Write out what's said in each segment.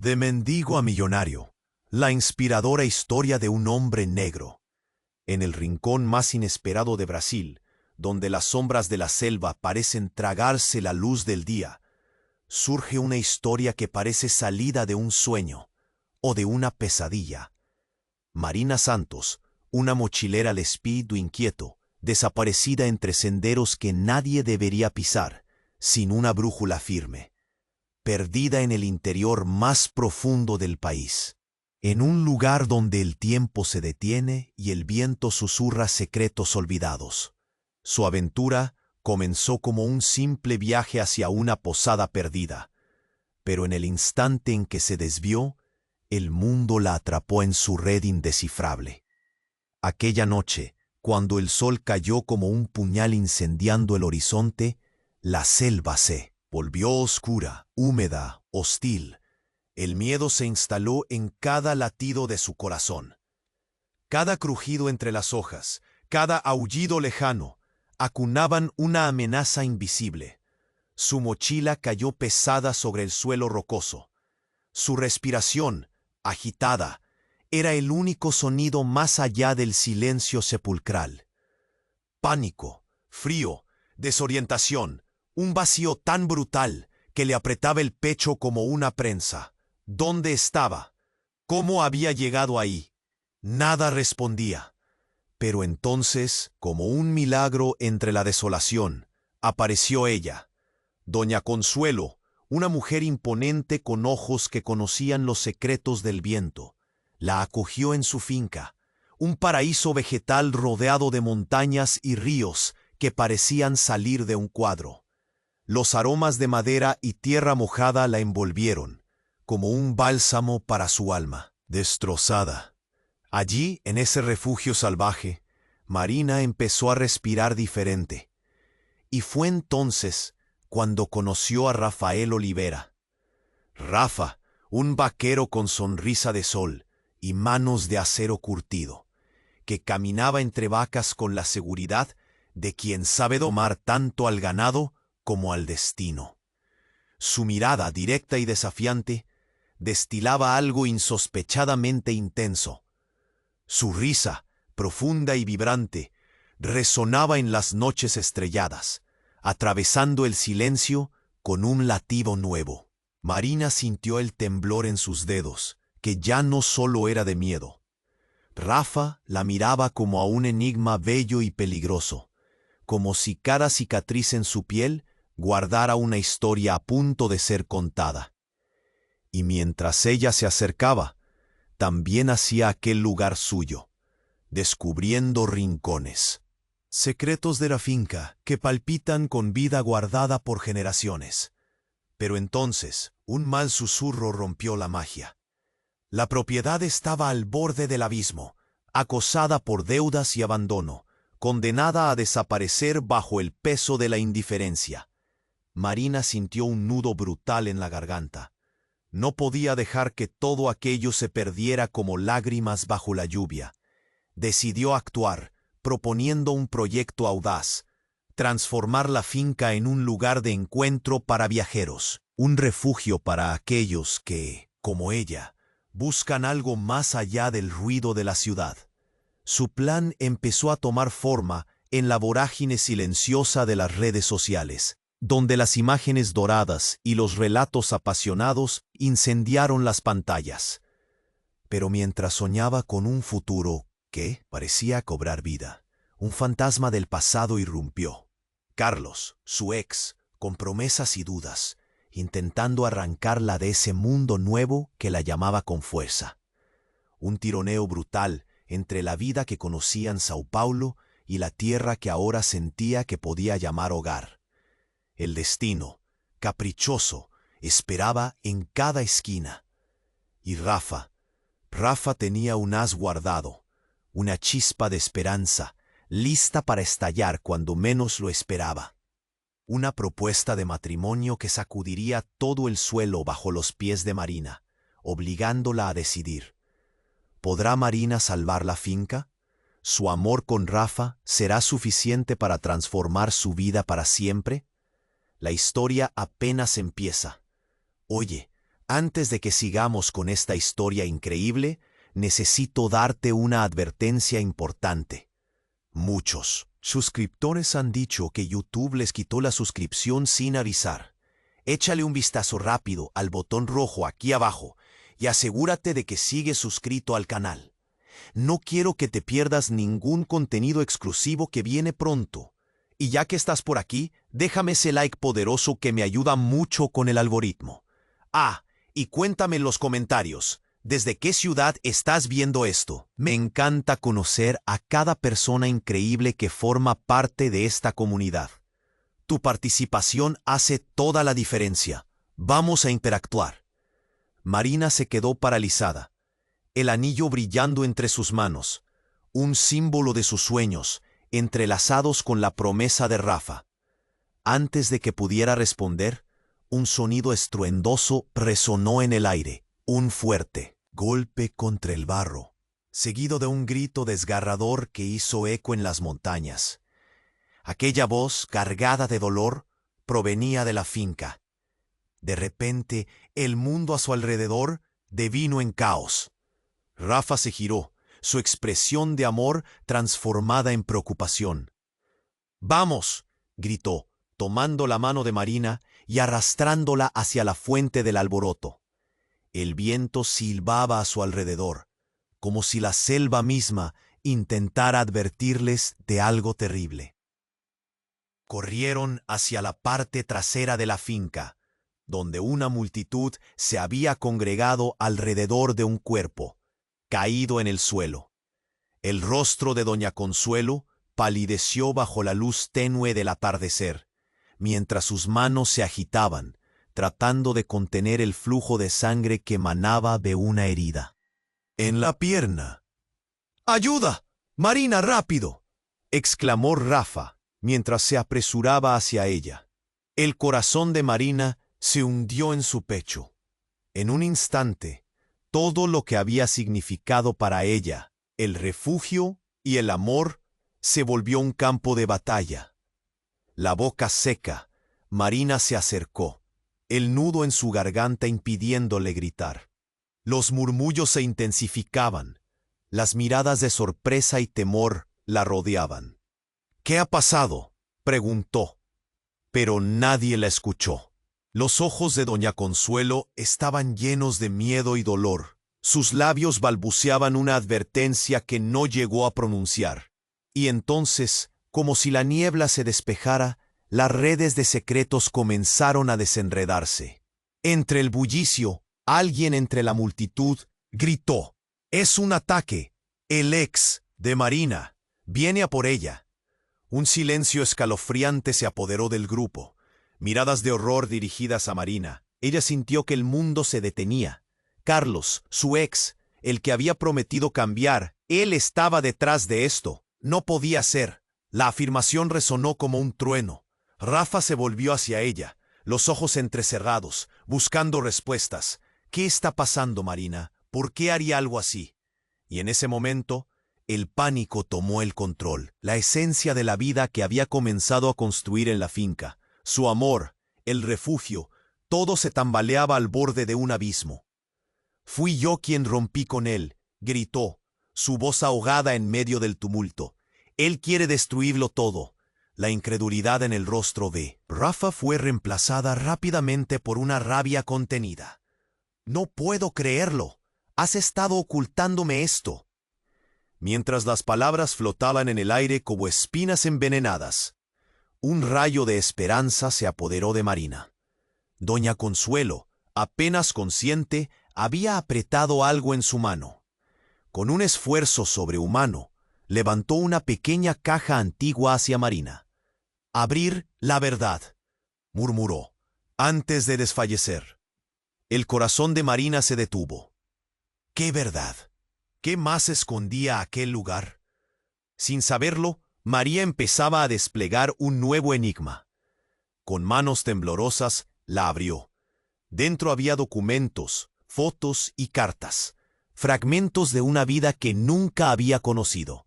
De mendigo a millonario, la inspiradora historia de un hombre negro. En el rincón más inesperado de Brasil, donde las sombras de la selva parecen tragarse la luz del día, surge una historia que parece salida de un sueño o de una pesadilla. Marina Santos, una mochilera al espíritu inquieto, desaparecida entre senderos que nadie debería pisar, sin una brújula firme, perdida en el interior más profundo del país, en un lugar donde el tiempo se detiene y el viento susurra secretos olvidados. Su aventura comenzó como un simple viaje hacia una posada perdida, pero en el instante en que se desvió, el mundo la atrapó en su red indescifrable. Aquella noche, cuando el sol cayó como un puñal incendiando el horizonte, la selva se volvió oscura, húmeda, hostil. El miedo se instaló en cada latido de su corazón. Cada crujido entre las hojas, cada aullido lejano, acunaban una amenaza invisible. Su mochila cayó pesada sobre el suelo rocoso. Su respiración, agitada, era el único sonido más allá del silencio sepulcral. Pánico, frío, desorientación, un vacío tan brutal que le apretaba el pecho como una prensa. ¿Dónde estaba? ¿Cómo había llegado ahí? Nada respondía. Pero entonces, como un milagro entre la desolación, apareció ella, Doña Consuelo, una mujer imponente con ojos que conocían los secretos del viento. La acogió en su finca, un paraíso vegetal rodeado de montañas y ríos que parecían salir de un cuadro. Los aromas de madera y tierra mojada la envolvieron, como un bálsamo para su alma, destrozada. Allí, en ese refugio salvaje, Marina empezó a respirar diferente. Y fue entonces cuando conoció a Rafael Olivera. Rafa, un vaquero con sonrisa de sol y manos de acero curtido, que caminaba entre vacas con la seguridad de quien sabe domar tanto al ganado como al destino. Su mirada directa y desafiante destilaba algo insospechadamente intenso. Su risa, profunda y vibrante, resonaba en las noches estrelladas, atravesando el silencio con un latido nuevo. Marina sintió el temblor en sus dedos, que ya no solo era de miedo. Rafa la miraba como a un enigma bello y peligroso, como si cada cicatriz en su piel guardara una historia a punto de ser contada. Y mientras ella se acercaba, también hacía aquel lugar suyo, descubriendo rincones, secretos de la finca que palpitan con vida guardada por generaciones. Pero entonces, un mal susurro rompió la magia. La propiedad estaba al borde del abismo, acosada por deudas y abandono, condenada a desaparecer bajo el peso de la indiferencia. Marina sintió un nudo brutal en la garganta. No podía dejar que todo aquello se perdiera como lágrimas bajo la lluvia. Decidió actuar, proponiendo un proyecto audaz: transformar la finca en un lugar de encuentro para viajeros, un refugio para aquellos que, como ella, buscan algo más allá del ruido de la ciudad. Su plan empezó a tomar forma en la vorágine silenciosa de las redes sociales, donde las imágenes doradas y los relatos apasionados incendiaron las pantallas. Pero mientras soñaba con un futuro que parecía cobrar vida, un fantasma del pasado irrumpió. Carlos, su ex, con promesas y dudas, intentando arrancarla de ese mundo nuevo que la llamaba con fuerza. Un tironeo brutal entre la vida que conocía en Sao Paulo y la tierra que ahora sentía que podía llamar hogar. El destino, caprichoso, esperaba en cada esquina. Y Rafa tenía un as guardado, una chispa de esperanza, lista para estallar cuando menos lo esperaba. Una propuesta de matrimonio que sacudiría todo el suelo bajo los pies de Marina, obligándola a decidir. ¿Podrá Marina salvar la finca? ¿Su amor con Rafa será suficiente para transformar su vida para siempre? La historia apenas empieza. Oye, Antes de que sigamos con esta historia increíble, necesito darte una advertencia importante. Muchos suscriptores han dicho que YouTube les quitó la suscripción sin avisar. Échale un vistazo rápido al botón rojo aquí abajo y asegúrate de que sigues suscrito al canal. No quiero que te pierdas ningún contenido exclusivo que viene pronto. Y ya que estás por aquí, déjame ese like poderoso que me ayuda mucho con el algoritmo. Y cuéntame en los comentarios, ¿desde qué ciudad estás viendo esto? Me encanta conocer a cada persona increíble que forma parte de esta comunidad. Tu participación hace toda la diferencia. Vamos a interactuar. Marina se quedó paralizada, el anillo brillando entre sus manos, un símbolo de sus sueños, entrelazados con la promesa de Rafa. Antes de que pudiera responder, un sonido estruendoso resonó en el aire, un fuerte golpe contra el barro, seguido de un grito desgarrador que hizo eco en las montañas. Aquella voz, cargada de dolor, provenía de la finca. De repente, el mundo a su alrededor devino en caos. Rafa se giró, su expresión de amor transformada en preocupación. «¡Vamos!», gritó, tomando la mano de Marina y arrastrándola hacia la fuente del alboroto. El viento silbaba a su alrededor, como si la selva misma intentara advertirles de algo terrible. Corrieron hacia la parte trasera de la finca, donde una multitud se había congregado alrededor de un cuerpo, caído en el suelo. El rostro de doña Consuelo palideció bajo la luz tenue del atardecer, mientras sus manos se agitaban, tratando de contener el flujo de sangre que manaba de una herida. En la pierna. «¡Ayuda! ¡Marina, rápido!», exclamó Rafa, mientras se apresuraba hacia ella. El corazón de Marina se hundió en su pecho. En un instante, todo lo que había significado para ella, el refugio y el amor, se volvió un campo de batalla. La boca seca, Marina se acercó, el nudo en su garganta impidiéndole gritar. Los murmullos se intensificaban, las miradas de sorpresa y temor la rodeaban. «¿Qué ha pasado?», preguntó, pero nadie la escuchó. Los ojos de doña Consuelo estaban llenos de miedo y dolor. Sus labios balbuceaban una advertencia que no llegó a pronunciar. Y entonces, como si la niebla se despejara, las redes de secretos comenzaron a desenredarse. Entre el bullicio, alguien entre la multitud gritó: «¡Es un ataque! El ex de Marina viene a por ella». Un silencio escalofriante se apoderó del grupo. Miradas de horror dirigidas a Marina. Ella sintió que el mundo se detenía. Carlos, su ex, el que había prometido cambiar, él estaba detrás de esto. No podía ser. La afirmación resonó como un trueno. Rafa se volvió hacia ella, los ojos entrecerrados, buscando respuestas. «¿Qué está pasando, Marina? ¿Por qué haría algo así?». Y en ese momento, el pánico tomó el control, la esencia de la vida que había comenzado a construir en la finca. Su amor, el refugio, todo se tambaleaba al borde de un abismo. «Fui yo quien rompí con él», gritó, su voz ahogada en medio del tumulto. «Él quiere destruirlo todo». La incredulidad en el rostro de Rafa fue reemplazada rápidamente por una rabia contenida. «No puedo creerlo. Has estado ocultándome esto». Mientras las palabras flotaban en el aire como espinas envenenadas, un rayo de esperanza se apoderó de Marina. Doña Consuelo, apenas consciente, había apretado algo en su mano. Con un esfuerzo sobrehumano, levantó una pequeña caja antigua hacia Marina. «Abrir la verdad», murmuró, antes de desfallecer. El corazón de Marina se detuvo. ¿Qué verdad? ¿Qué más escondía aquel lugar? Sin saberlo, María empezaba a desplegar un nuevo enigma. Con manos temblorosas, la abrió. Dentro había documentos, fotos y cartas, fragmentos de una vida que nunca había conocido.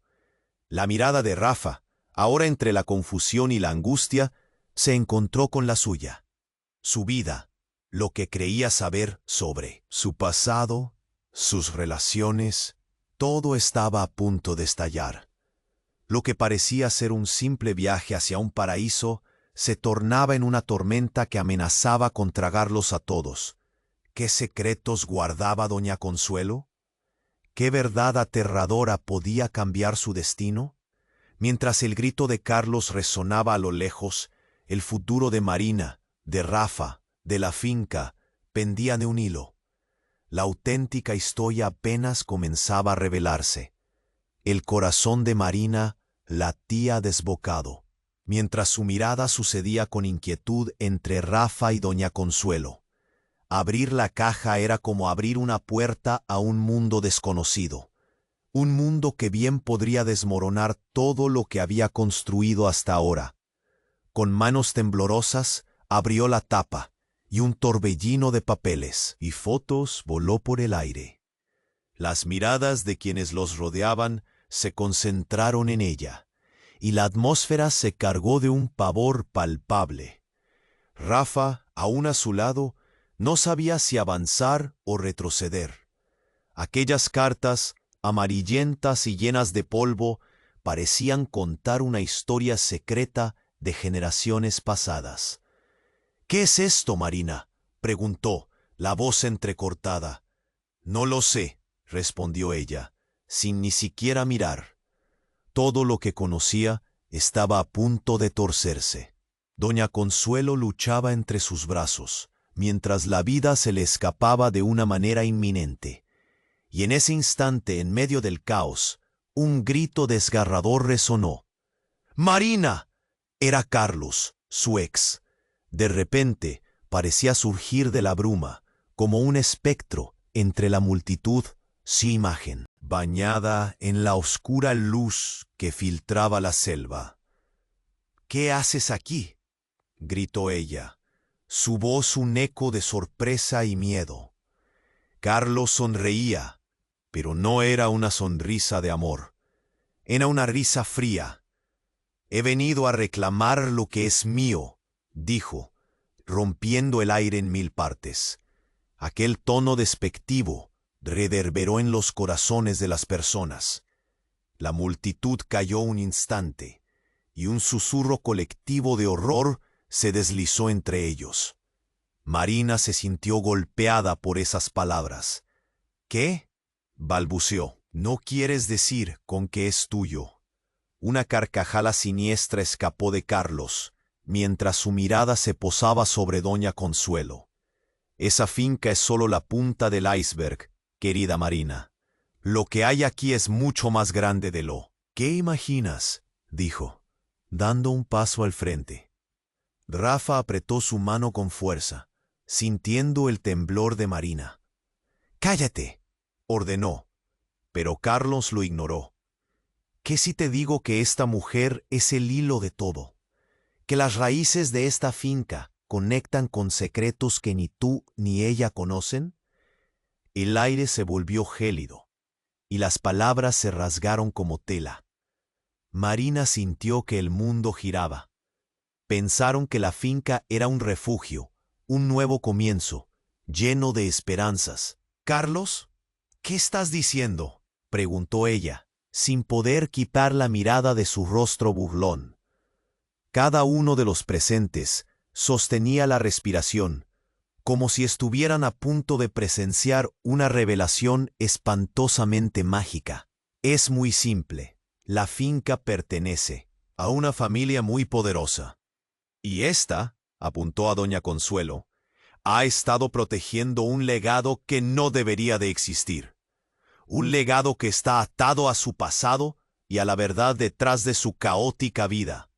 La mirada de Rafa, ahora entre la confusión y la angustia, se encontró con la suya. Su vida, lo que creía saber sobre su pasado, sus relaciones, todo estaba a punto de estallar. Lo que parecía ser un simple viaje hacia un paraíso se tornaba en una tormenta que amenazaba con tragarlos a todos. ¿Qué secretos guardaba doña Consuelo? ¿Qué verdad aterradora podía cambiar su destino? Mientras el grito de Carlos resonaba a lo lejos, el futuro de Marina, de Rafa, de la finca, pendía de un hilo. La auténtica historia apenas comenzaba a revelarse. El corazón de Marina latía desbocado, mientras su mirada sucedía con inquietud entre Rafa y doña Consuelo. Abrir la caja era como abrir una puerta a un mundo desconocido. Un mundo que bien podría desmoronar todo lo que había construido hasta ahora. Con manos temblorosas, abrió la tapa, y un torbellino de papeles y fotos voló por el aire. Las miradas de quienes los rodeaban se concentraron en ella, y la atmósfera se cargó de un pavor palpable. Rafa, aún a su lado, no sabía si avanzar o retroceder. Aquellas cartas, amarillentas y llenas de polvo, parecían contar una historia secreta de generaciones pasadas. «¿Qué es esto, Marina?», preguntó, la voz entrecortada. «No lo sé», respondió ella, sin ni siquiera mirar. Todo lo que conocía estaba a punto de torcerse. Doña Consuelo luchaba entre sus brazos, mientras la vida se le escapaba de una manera inminente. Y en ese instante, en medio del caos, un grito desgarrador resonó. «¡Marina!». Era Carlos, su ex. De repente, parecía surgir de la bruma, como un espectro entre la multitud, sin imagen, bañada en la oscura luz que filtraba la selva. «¿Qué haces aquí?», gritó ella, su voz un eco de sorpresa y miedo. Carlos sonreía, pero no era una sonrisa de amor. Era una risa fría. «He venido a reclamar lo que es mío», dijo, rompiendo el aire en mil partes. Aquel tono despectivo reverberó en los corazones de las personas. La multitud cayó un instante, y un susurro colectivo de horror se deslizó entre ellos. Marina se sintió golpeada por esas palabras. «¿Qué?», balbuceó. «¿No quieres decir con qué es tuyo?». Una carcajada siniestra escapó de Carlos, mientras su mirada se posaba sobre doña Consuelo. «Esa finca es solo la punta del iceberg, querida Marina. Lo que hay aquí es mucho más grande de lo que imaginas», dijo, dando un paso al frente. Rafa apretó su mano con fuerza, sintiendo el temblor de Marina. «¡Cállate!», ordenó, pero Carlos lo ignoró. «¿Qué si te digo que esta mujer es el hilo de todo? Que las raíces de esta finca conectan con secretos que ni tú ni ella conocen?» El aire se volvió gélido, y las palabras se rasgaron como tela. Marina sintió que el mundo giraba. Pensaron que la finca era un refugio, un nuevo comienzo, lleno de esperanzas. «Carlos, ¿qué estás diciendo?», preguntó ella, sin poder quitar la mirada de su rostro burlón. Cada uno de los presentes sostenía la respiración, como si estuvieran a punto de presenciar una revelación espantosamente mágica. «Es muy simple. La finca pertenece a una familia muy poderosa. Y esta», apuntó a doña Consuelo, «ha estado protegiendo un legado que no debería de existir. Un legado que está atado a su pasado y a la verdad detrás de su caótica vida.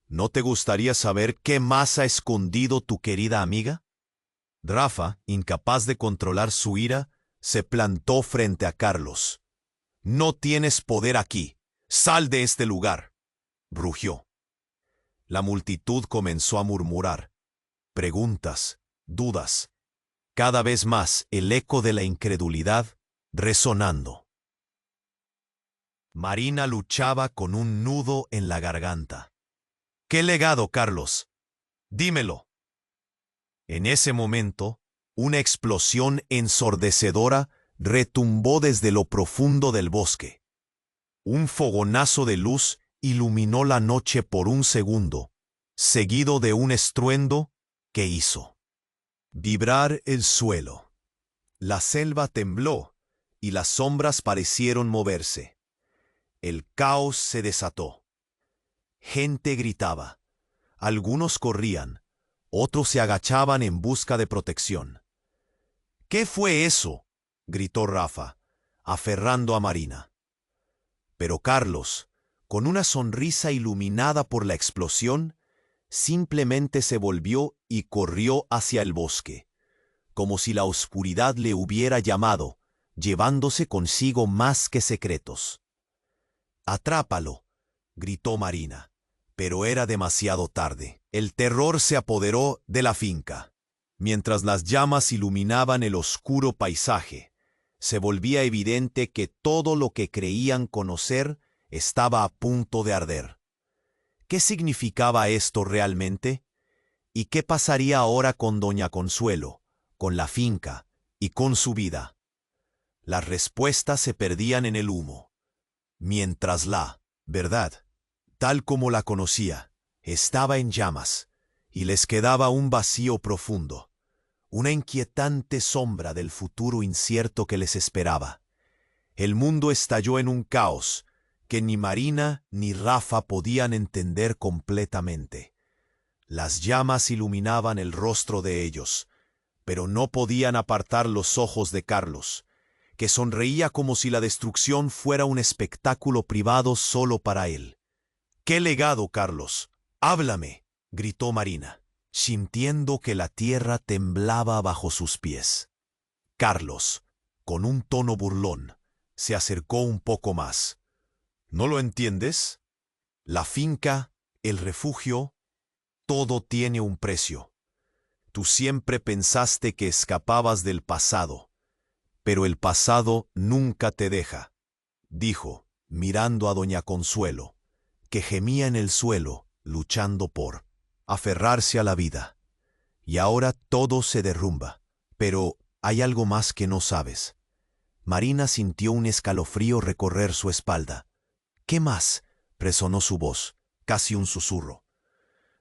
¿No te gustaría saber qué más ha escondido tu querida amiga?». Rafa, incapaz de controlar su ira, se plantó frente a Carlos. «No tienes poder aquí. ¡Sal de este lugar!», rugió. La multitud comenzó a murmurar. Preguntas, dudas. Cada vez más el eco de la incredulidad resonando. Marina luchaba con un nudo en la garganta. «¿Qué legado, Carlos? Dímelo». En ese momento, una explosión ensordecedora retumbó desde lo profundo del bosque. Un fogonazo de luz iluminó la noche por un segundo, seguido de un estruendo que hizo vibrar el suelo. La selva tembló y las sombras parecieron moverse. El caos se desató. Gente gritaba. Algunos corrían, otros se agachaban en busca de protección. ¿Qué fue eso?, gritó Rafa, aferrando a Marina. Pero Carlos, con una sonrisa iluminada por la explosión, simplemente se volvió y corrió hacia el bosque, como si la oscuridad le hubiera llamado, llevándose consigo más que secretos. «Atrápalo», gritó Marina, pero era demasiado tarde. El terror se apoderó de la finca. Mientras las llamas iluminaban el oscuro paisaje, se volvía evidente que todo lo que creían conocer estaba a punto de arder. ¿Qué significaba esto realmente? ¿Y qué pasaría ahora con doña Consuelo, con la finca y con su vida? Las respuestas se perdían en el humo, mientras la verdad, tal como la conocía, estaba en llamas, y les quedaba un vacío profundo, una inquietante sombra del futuro incierto que les esperaba. El mundo estalló en un caos que ni Marina ni Rafa podían entender completamente. Las llamas iluminaban el rostro de ellos, pero no podían apartar los ojos de Carlos, que sonreía como si la destrucción fuera un espectáculo privado solo para él. «¿Qué legado, Carlos? Háblame», gritó Marina, sintiendo que la tierra temblaba bajo sus pies. Carlos, con un tono burlón, se acercó un poco más. «¿No lo entiendes? La finca, el refugio, todo tiene un precio. Tú siempre pensaste que escapabas del pasado, pero el pasado nunca te deja», dijo, mirando a doña Consuelo, que gemía en el suelo, luchando por aferrarse a la vida. «Y ahora todo se derrumba. Pero hay algo más que no sabes». Marina sintió un escalofrío recorrer su espalda. «¿Qué más?», resonó su voz, casi un susurro.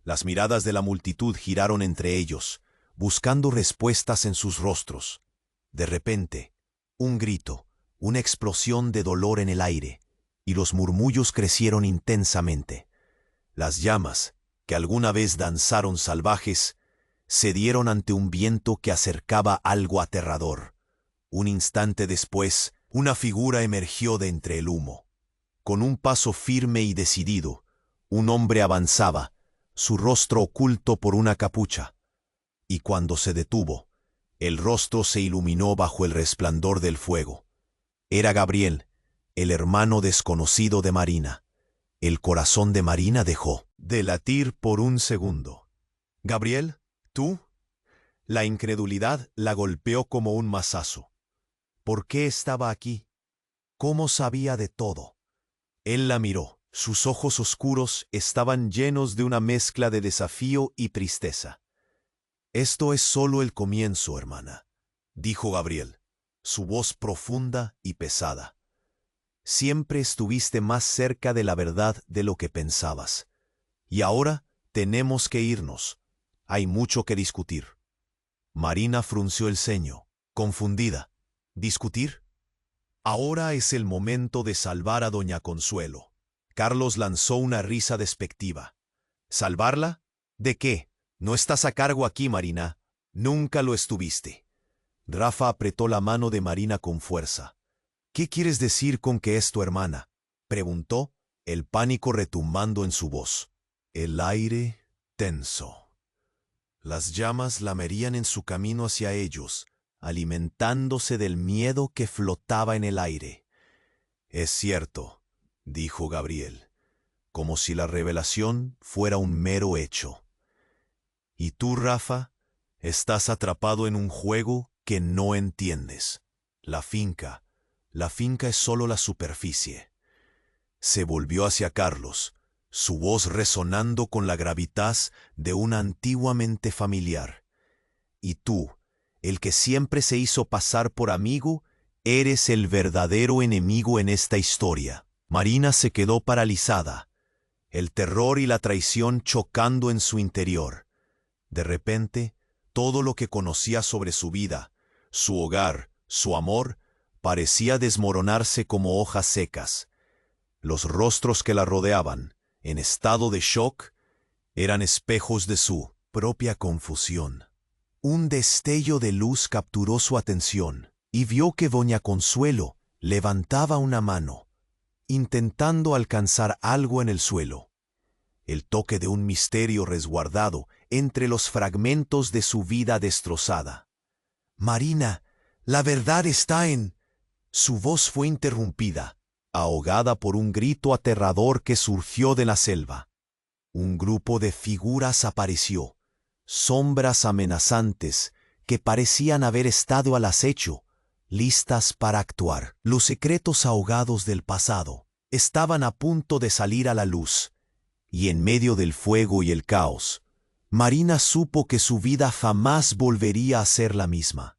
Las miradas de la multitud giraron entre ellos, buscando respuestas en sus rostros. De repente, un grito, una explosión de dolor en el aire, y los murmullos crecieron intensamente. Las llamas, que alguna vez danzaron salvajes, cedieron ante un viento que acercaba algo aterrador. Un instante después, una figura emergió de entre el humo. Con un paso firme y decidido, un hombre avanzaba, su rostro oculto por una capucha. Y cuando se detuvo, el rostro se iluminó bajo el resplandor del fuego. Era Gabriel, el hermano desconocido de Marina. El corazón de Marina dejó de latir por un segundo. «¿Gabriel? ¿Tú?» La incredulidad la golpeó como un mazazo. ¿Por qué estaba aquí? ¿Cómo sabía de todo? Él la miró. Sus ojos oscuros estaban llenos de una mezcla de desafío y tristeza. «Esto es solo el comienzo, hermana», dijo Gabriel, su voz profunda y pesada. «Siempre estuviste más cerca de la verdad de lo que pensabas. Y ahora tenemos que irnos. Hay mucho que discutir». Marina frunció el ceño, confundida. ¿Discutir? Ahora es el momento de salvar a doña Consuelo. Carlos lanzó una risa despectiva. ¿Salvarla? ¿De qué? No estás a cargo aquí, Marina. Nunca lo estuviste. Rafa apretó la mano de Marina con fuerza. «¿Qué quieres decir con que es tu hermana?», preguntó, el pánico retumbando en su voz. El aire tenso. Las llamas lamerían en su camino hacia ellos, alimentándose del miedo que flotaba en el aire. «Es cierto», dijo Gabriel, como si la revelación fuera un mero hecho. «Y tú, Rafa, estás atrapado en un juego que no entiendes. La finca es solo la superficie». Se volvió hacia Carlos, su voz resonando con la gravitas de una antiguamente familiar. Y tú, el que siempre se hizo pasar por amigo, eres el verdadero enemigo en esta historia. Marina se quedó paralizada, el terror y la traición chocando en su interior. De repente, todo lo que conocía sobre su vida, su hogar, su amor, parecía desmoronarse como hojas secas. Los rostros que la rodeaban, en estado de shock, eran espejos de su propia confusión. Un destello de luz capturó su atención y vio que doña Consuelo levantaba una mano, intentando alcanzar algo en el suelo. El toque de un misterio resguardado entre los fragmentos de su vida destrozada. «Marina, la verdad está en...» Su voz fue interrumpida, ahogada por un grito aterrador que surgió de la selva. Un grupo de figuras apareció, sombras amenazantes que parecían haber estado al acecho, listas para actuar. Los secretos ahogados del pasado estaban a punto de salir a la luz, y en medio del fuego y el caos, Marina supo que su vida jamás volvería a ser la misma.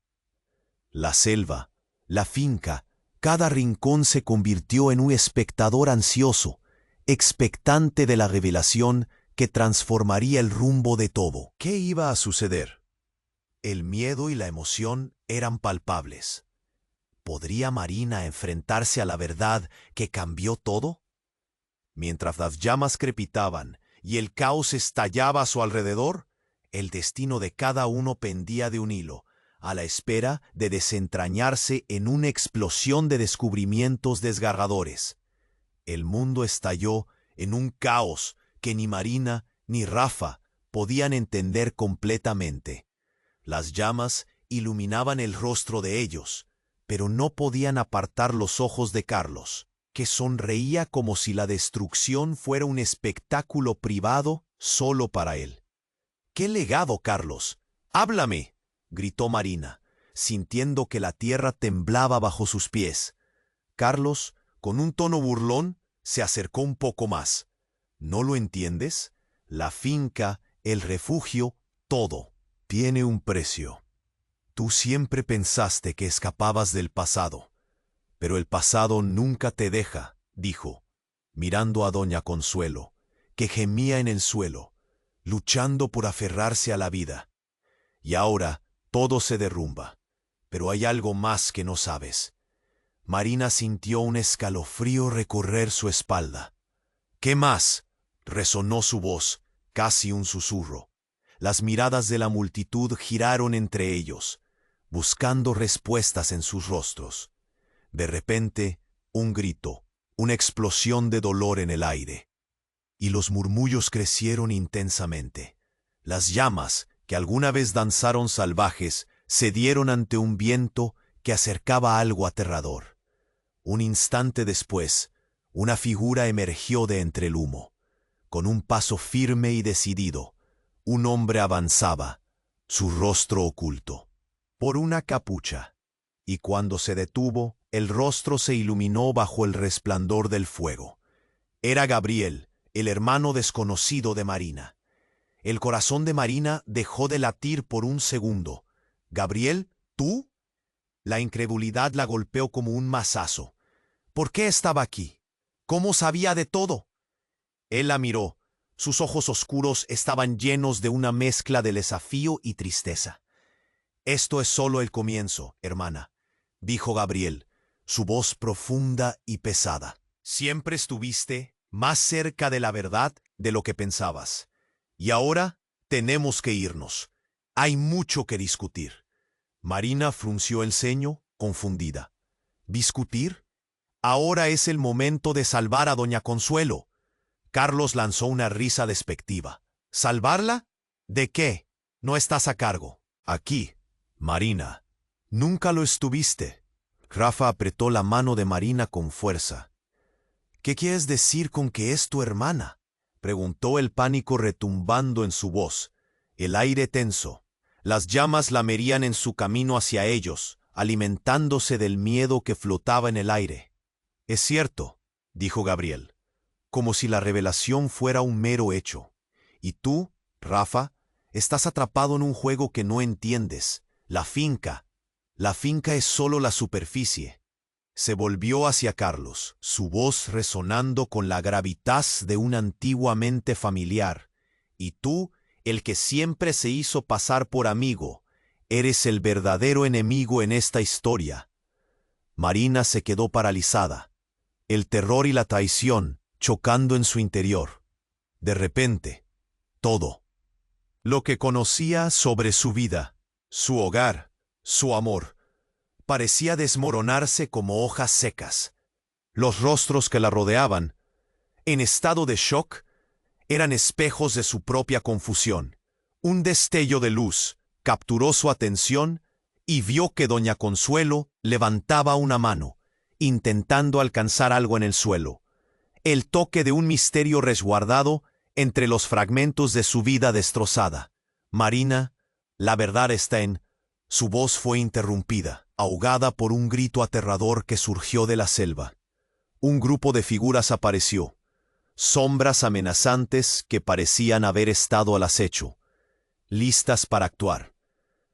La selva, la finca, cada rincón se convirtió en un espectador ansioso, expectante de la revelación que transformaría el rumbo de todo. ¿Qué iba a suceder? El miedo y la emoción eran palpables. ¿Podría Marina enfrentarse a la verdad que cambió todo? Mientras las llamas crepitaban y el caos estallaba a su alrededor, el destino de cada uno pendía de un hilo, a la espera de desentrañarse en una explosión de descubrimientos desgarradores. El mundo estalló en un caos que ni Marina ni Rafa podían entender completamente. Las llamas iluminaban el rostro de ellos, pero no podían apartar los ojos de Carlos, que sonreía como si la destrucción fuera un espectáculo privado solo para él. «¿Qué legado, Carlos? ¡Háblame!», gritó Marina, sintiendo que la tierra temblaba bajo sus pies. Carlos, con un tono burlón, se acercó un poco más. «¿No lo entiendes? La finca, el refugio, todo tiene un precio. Tú siempre pensaste que escapabas del pasado, pero el pasado nunca te deja», dijo, mirando a doña Consuelo, que gemía en el suelo, luchando por aferrarse a la vida. «Y ahora todo se derrumba, pero hay algo más que no sabes». Marina sintió un escalofrío recorrer su espalda. «¿Qué más?», resonó su voz, casi un susurro. Las miradas de la multitud giraron entre ellos, buscando respuestas en sus rostros. De repente, un grito, una explosión de dolor en el aire. Y los murmullos crecieron intensamente. Las llamas, que alguna vez danzaron salvajes, cedieron ante un viento que acercaba algo aterrador. Un instante después, una figura emergió de entre el humo. Con un paso firme y decidido, un hombre avanzaba, su rostro oculto por una capucha, y cuando se detuvo, el rostro se iluminó bajo el resplandor del fuego. Era Gabriel, el hermano desconocido de Marina. El corazón de Marina dejó de latir por un segundo. «¿Gabriel? ¿Tú?». La incredulidad la golpeó como un mazazo. ¿Por qué estaba aquí? ¿Cómo sabía de todo? Él la miró. Sus ojos oscuros estaban llenos de una mezcla de desafío y tristeza. «Esto es solo el comienzo, hermana», dijo Gabriel, su voz profunda y pesada. «Siempre estuviste más cerca de la verdad de lo que pensabas. Y ahora tenemos que irnos. Hay mucho que discutir». Marina frunció el ceño, confundida. «¿Discutir? Ahora es el momento de salvar a doña Consuelo». Carlos lanzó una risa despectiva. «¿Salvarla? ¿De qué? No estás a cargo». «Aquí, Marina. Nunca lo estuviste». Rafa apretó la mano de Marina con fuerza. «¿Qué quieres decir con que es tu hermana?», preguntó, el pánico retumbando en su voz, el aire tenso. Las llamas lamerían en su camino hacia ellos, alimentándose del miedo que flotaba en el aire. «Es cierto», dijo Gabriel, como si la revelación fuera un mero hecho. «Y tú, Rafa, Estás atrapado en un juego que no entiendes. La finca. La finca es solo la superficie. Se volvió hacia Carlos, su voz resonando con la gravitas de una antigua mente familiar. Y tú, el que siempre se hizo pasar por amigo, eres el verdadero enemigo en esta historia. Marina se quedó paralizada, el terror y la traición chocando en su interior. De repente, todo lo que conocía sobre su vida, su hogar, su amor, parecía desmoronarse como hojas secas. Los rostros que la rodeaban, en estado de shock, eran espejos de su propia confusión. Un destello de luz capturó su atención y vio que doña Consuelo levantaba una mano, intentando alcanzar algo en el suelo. El toque de un misterio resguardado entre los fragmentos de su vida destrozada. Marina, la verdad está en... Su voz fue interrumpida, ahogada por un grito aterrador que surgió de la selva. Un grupo de figuras apareció, sombras amenazantes que parecían haber estado al acecho, listas para actuar.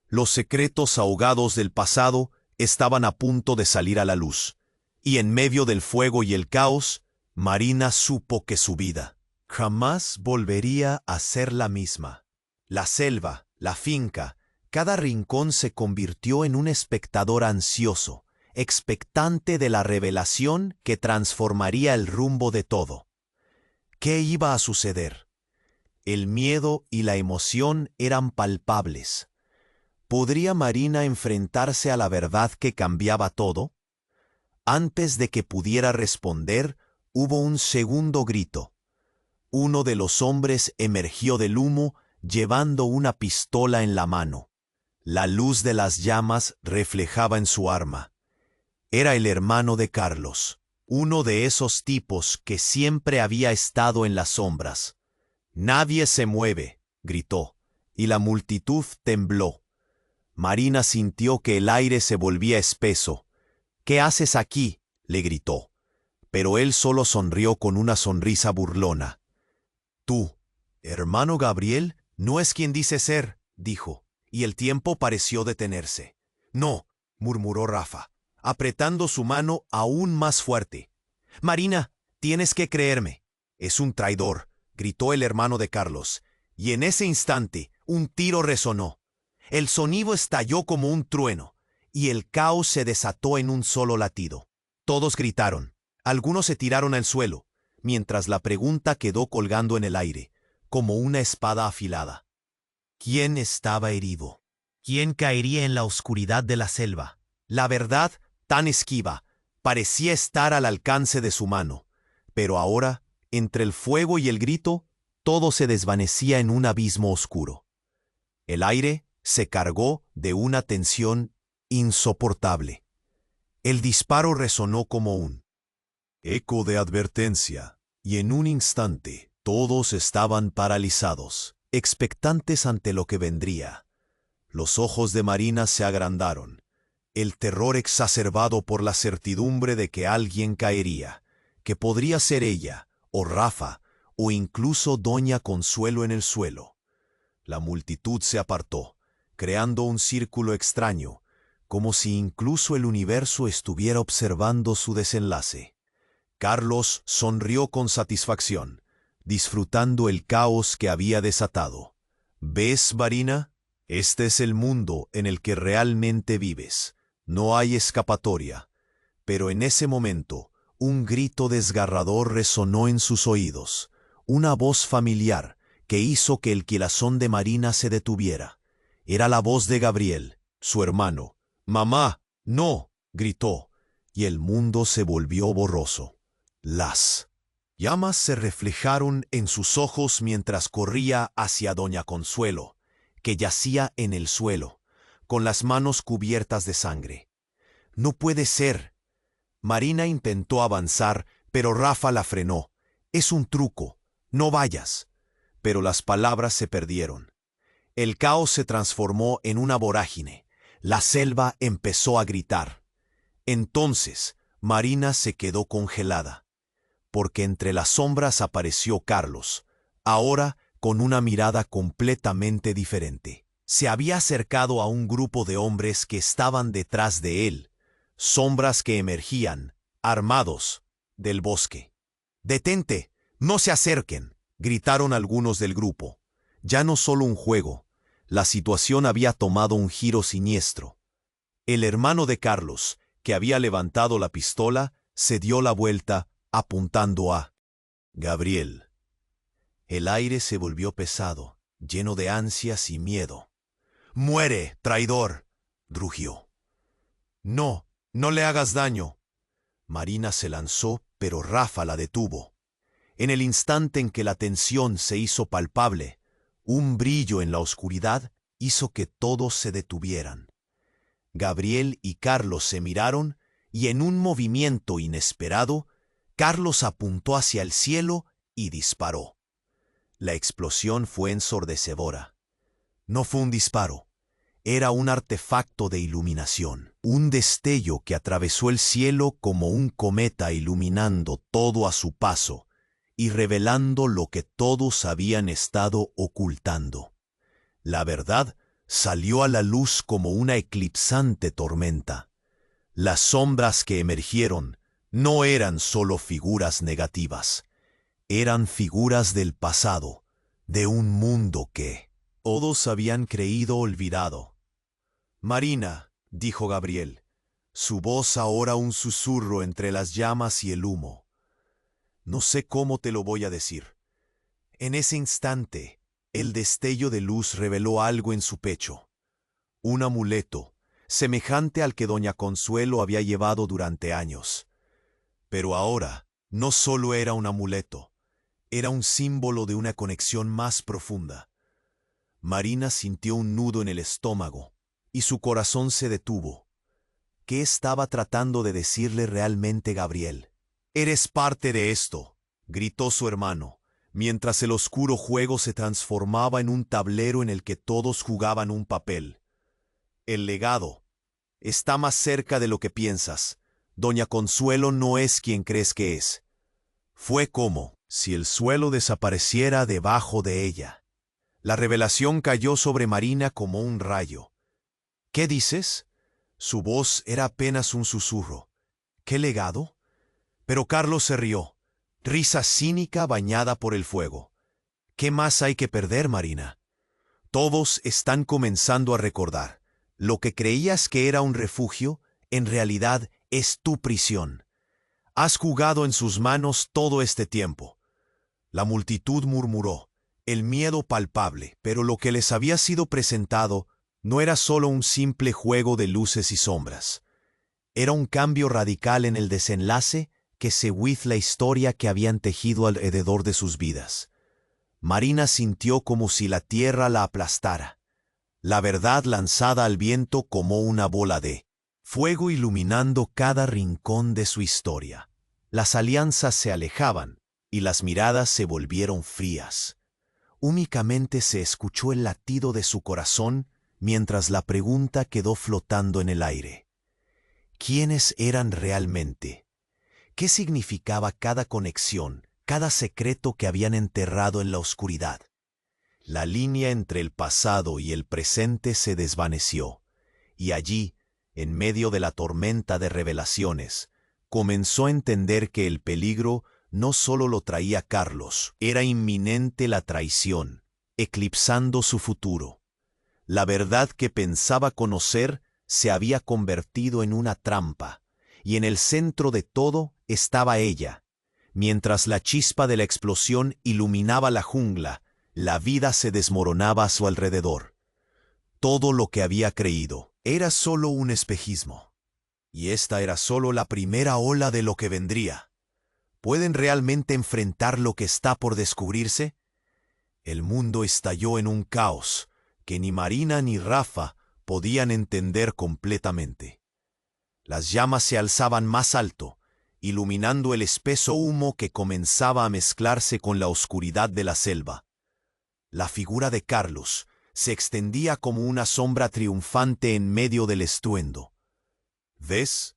Los secretos ahogados del pasado estaban a punto de salir a la luz, y en medio del fuego y el caos, Marina supo que su vida jamás volvería a ser la misma. La selva, la finca, cada rincón se convirtió en un espectador ansioso, expectante de la revelación que transformaría el rumbo de todo. ¿Qué iba a suceder? El miedo y la emoción eran palpables. ¿Podría Marina enfrentarse a la verdad que cambiaba todo? Antes de que pudiera responder, hubo un segundo grito. Uno de los hombres emergió del humo llevando una pistola en la mano. La luz de las llamas reflejaba en su arma. Era el hermano de Carlos, uno de esos tipos que siempre había estado en las sombras. «Nadie se mueve», gritó, y la multitud tembló. Marina sintió que el aire se volvía espeso. «¿Qué haces aquí?», le gritó. Pero él solo sonrió con una sonrisa burlona. «Tú, hermano Gabriel, no es quien dice ser», dijo, y el tiempo pareció detenerse. «No», murmuró Rafa, apretando su mano aún más fuerte. «Marina, tienes que creerme». «Es un traidor», gritó el hermano de Carlos, y en ese instante un tiro resonó. El sonido estalló como un trueno, y el caos se desató en un solo latido. Todos gritaron, algunos se tiraron al suelo, mientras la pregunta quedó colgando en el aire, como una espada afilada. ¿Quién estaba herido? ¿Quién caería en la oscuridad de la selva? La verdad, tan esquiva, parecía estar al alcance de su mano, pero ahora, entre el fuego y el grito, todo se desvanecía en un abismo oscuro. El aire se cargó de una tensión insoportable. El disparo resonó como un eco de advertencia, y en un instante todos estaban paralizados, expectantes ante lo que vendría. Los ojos de Marina se agrandaron, el terror exacerbado por la certidumbre de que alguien caería, que podría ser ella, o Rafa, o incluso doña Consuelo en el suelo. La multitud se apartó, creando un círculo extraño, como si incluso el universo estuviera observando su desenlace. Carlos sonrió con satisfacción, disfrutando el caos que había desatado. ¿Ves, Marina? Este es el mundo en el que realmente vives. No hay escapatoria. Pero en ese momento, un grito desgarrador resonó en sus oídos, una voz familiar que hizo que el corazón de Marina se detuviera. Era la voz de Gabriel, su hermano. «Mamá, no», gritó, y el mundo se volvió borroso. Las llamas se reflejaron en sus ojos mientras corría hacia doña Consuelo, que yacía en el suelo, con las manos cubiertas de sangre. «No puede ser». Marina intentó avanzar, pero Rafa la frenó. «Es un truco. No vayas». Pero las palabras se perdieron. El caos se transformó en una vorágine. La selva empezó a gritar. Entonces, Marina se quedó congelada, porque entre las sombras apareció Carlos, ahora con una mirada completamente diferente. Se había acercado a un grupo de hombres que estaban detrás de él, sombras que emergían, armados, del bosque. «¡Detente! ¡No se acerquen!», gritaron algunos del grupo. Ya no solo un juego, la situación había tomado un giro siniestro. El hermano de Carlos, que había levantado la pistola, se dio la vuelta, apuntando a Gabriel. El aire se volvió pesado, lleno de ansias y miedo. «¡Muere, traidor!», rugió. «No, no le hagas daño». Marina se lanzó, pero Rafa la detuvo. En el instante en que la tensión se hizo palpable, un brillo en la oscuridad hizo que todos se detuvieran. Gabriel y Carlos se miraron y en un movimiento inesperado, Carlos apuntó hacia el cielo y disparó. La explosión fue ensordecedora. No fue un disparo, era un artefacto de iluminación, un destello que atravesó el cielo como un cometa iluminando todo a su paso y revelando lo que todos habían estado ocultando. La verdad salió a la luz como una eclipsante tormenta. Las sombras que emergieron no eran solo figuras negativas, eran figuras del pasado, de un mundo que todos habían creído olvidado. «Marina», dijo Gabriel, su voz ahora un susurro entre las llamas y el humo. «No sé cómo te lo voy a decir». En ese instante, el destello de luz reveló algo en su pecho. Un amuleto, semejante al que doña Consuelo había llevado durante años. Pero ahora, no solo era un amuleto, era un símbolo de una conexión más profunda. Marina sintió un nudo en el estómago, y su corazón se detuvo. ¿Qué estaba tratando de decirle realmente Gabriel? «Eres parte de esto», gritó su hermano, mientras el oscuro juego se transformaba en un tablero en el que todos jugaban un papel. «El legado está más cerca de lo que piensas. Doña Consuelo no es quien crees que es». Fue como si el suelo desapareciera debajo de ella. La revelación cayó sobre Marina como un rayo. «¿Qué dices?». Su voz era apenas un susurro. «¿Qué legado?». Pero Carlos se rió, risa cínica bañada por el fuego. «¿Qué más hay que perder, Marina? Todos están comenzando a recordar. Lo que creías que era un refugio, en realidad es tu prisión. Has jugado en sus manos todo este tiempo». La multitud murmuró, el miedo palpable, pero lo que les había sido presentado no era solo un simple juego de luces y sombras. Era un cambio radical en el desenlace que seguía la historia que habían tejido alrededor de sus vidas. Marina sintió como si la tierra la aplastara, la verdad lanzada al viento como una bola de fuego iluminando cada rincón de su historia. Las alianzas se alejaban y las miradas se volvieron frías. Únicamente se escuchó el latido de su corazón mientras la pregunta quedó flotando en el aire. ¿Quiénes eran realmente? ¿Qué significaba cada conexión, cada secreto que habían enterrado en la oscuridad? La línea entre el pasado y el presente se desvaneció, y allí, en medio de la tormenta de revelaciones, comenzó a entender que el peligro no solo lo traía Carlos, era inminente la traición, eclipsando su futuro. La verdad que pensaba conocer se había convertido en una trampa, y en el centro de todo estaba ella. Mientras la chispa de la explosión iluminaba la jungla, la vida se desmoronaba a su alrededor. Todo lo que había creído era solo un espejismo. Y esta era solo la primera ola de lo que vendría. ¿Pueden realmente enfrentar lo que está por descubrirse? El mundo estalló en un caos que ni Marina ni Rafa podían entender completamente. Las llamas se alzaban más alto, iluminando el espeso humo que comenzaba a mezclarse con la oscuridad de la selva. La figura de Carlos se extendía como una sombra triunfante en medio del estruendo. «¿Ves?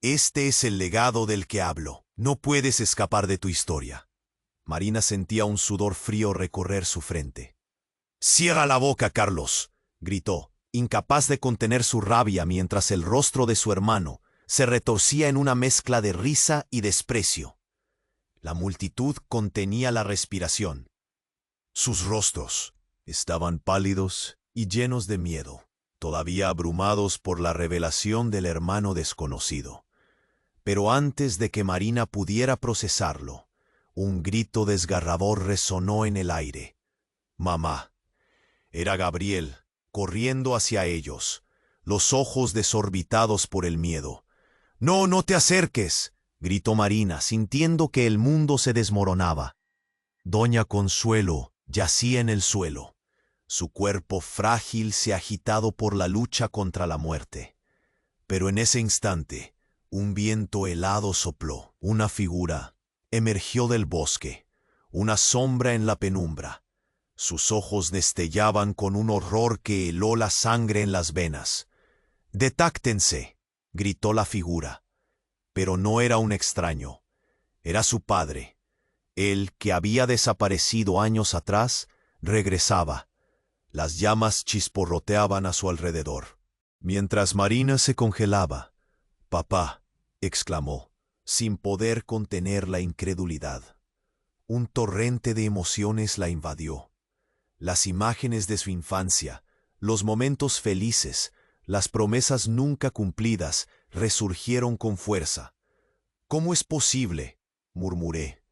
Este es el legado del que hablo. No puedes escapar de tu historia». Marina sentía un sudor frío recorrer su frente. «¡Cierra la boca, Carlos!», gritó, incapaz de contener su rabia mientras el rostro de su hermano se retorcía en una mezcla de risa y desprecio. La multitud contenía la respiración. Sus rostros estaban pálidos y llenos de miedo, todavía abrumados por la revelación del hermano desconocido. Pero antes de que Marina pudiera procesarlo, un grito desgarrador resonó en el aire. «¡Mamá!». Era Gabriel, corriendo hacia ellos, los ojos desorbitados por el miedo. «¡No, no te acerques!», gritó Marina, sintiendo que el mundo se desmoronaba. Doña Consuelo yacía en el suelo, su cuerpo frágil se agitado por la lucha contra la muerte. Pero en ese instante, un viento helado sopló. Una figura emergió del bosque, una sombra en la penumbra. Sus ojos destellaban con un horror que heló la sangre en las venas. «¡Detáctense!», gritó la figura. Pero no era un extraño. Era su padre. Él, que había desaparecido años atrás, regresaba. Las llamas chisporroteaban a su alrededor. Mientras Marina se congelaba, «¡Papá!», exclamó, sin poder contener la incredulidad. Un torrente de emociones la invadió. Las imágenes de su infancia, los momentos felices, las promesas nunca cumplidas, resurgieron con fuerza. «¿Cómo es posible?», murmuré,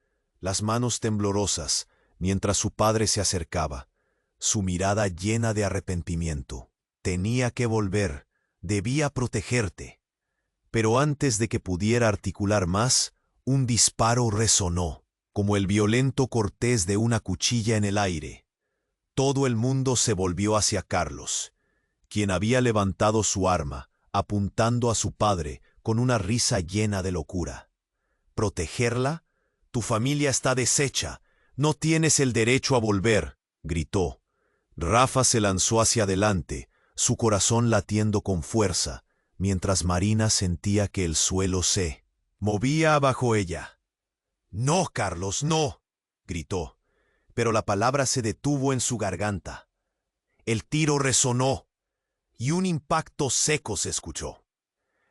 las manos temblorosas, mientras su padre se acercaba, su mirada llena de arrepentimiento. «Tenía que volver, debía protegerte». Pero antes de que pudiera articular más, un disparo resonó, como el violento cortés de una cuchilla en el aire. Todo el mundo se volvió hacia Carlos, quien había levantado su arma, apuntando a su padre con una risa llena de locura. «¿Protegerla? Tu familia está deshecha. No tienes el derecho a volver», gritó. Rafa se lanzó hacia adelante, su corazón latiendo con fuerza, mientras Marina sentía que el suelo se movía bajo ella. «No, Carlos, no», gritó, pero la palabra se detuvo en su garganta. El tiro resonó, y un impacto seco se escuchó.